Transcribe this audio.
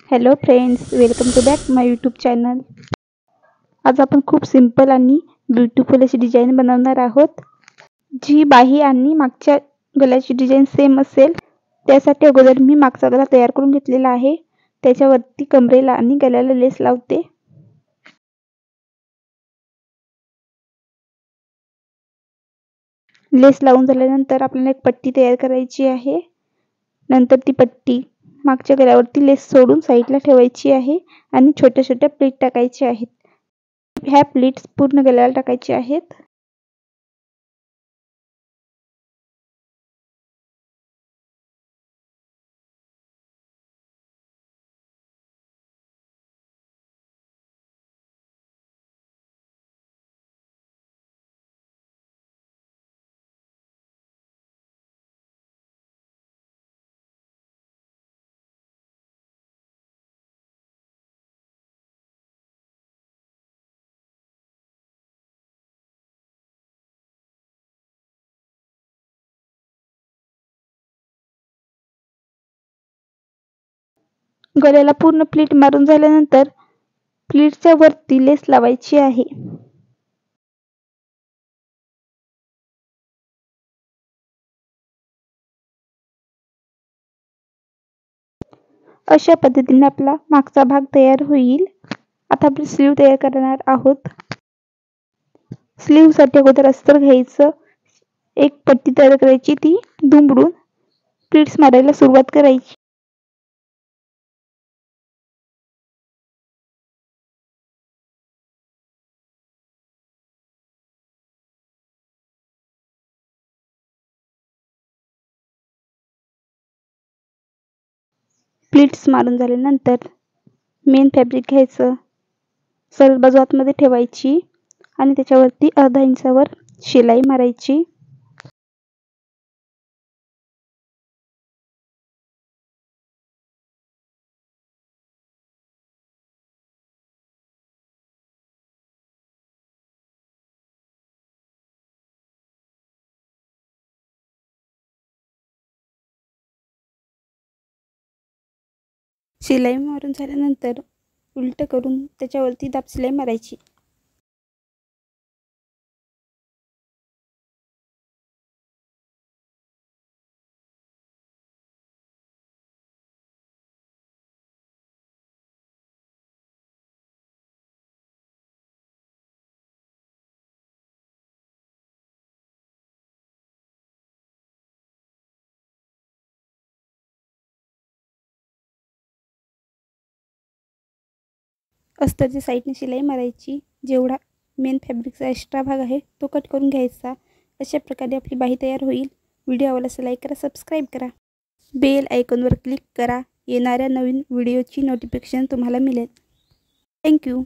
Hello friends, welcome to back my YouTube channel. आज आपण खूप सिंपल आणि ब्युटिफुल अशी डिझाईन बनवणार आहोत, जी बाही आणि मागच्या गळ्याची डिझाईन सेम असेल। त्यासाठी अगोदर मी मागचा गळा तयार करून घेतलेला आहे। त्याच्यावरती कमरेला आणि गळ्याला लेस लावते। लेस लावून झाल्यानंतर आपल्याला एक पट्टी तयार करायची आहे। नंतर ती पट्टी मागच्या गळ्यावरती लेस सोडून साइडला ठेवायची आहे आणि छोट्या छोट्या प्लीट टाकायचे आहेत। ह्या प्लीट्स पूर्ण गळ्याला टाकायचे आहेत। गळ्याला पूर्ण प्लीट मारून झाल्यानंतर प्लीटच्या वरती लेस लावायची आहे। अशा पद्धतीने आपला मागचा भाग तयार होईल। आता आपण स्लीव तयार करणार आहोत। स्लीव साठी अगोदर अस्तर घ्यायचं, एक पट्टी तयार करायची, ती दुमडून प्लीट्स मारायला सुरुवात करायची। प्लीट्स मारून झाल्यानंतर मेन फॅब्रिक घ्यायचं, सरळ बाजू आतमध्ये ठेवायची आणि त्याच्यावरती अर्धा इंचावर शिलाई मारायची। शिलाई मारून झाल्यानंतर उलट करून त्याच्यावरती दाब शिलाई मारायची। अस्तरच्या साईडने शिलाई मारायची। जेवढा मेन फॅब्रिकचा एक्स्ट्रा भाग आहे तो कट करून घ्यायचा। अशा प्रकारे आपली बाही तयार होईल। व्हिडिओ आवडल्यास लाईक करा, सबस्क्राईब करा, बेल आयकॉनवर क्लिक करा। येणाऱ्या नवीन व्हिडिओची नोटिफिकेशन तुम्हाला मिळेल। थँक्यू।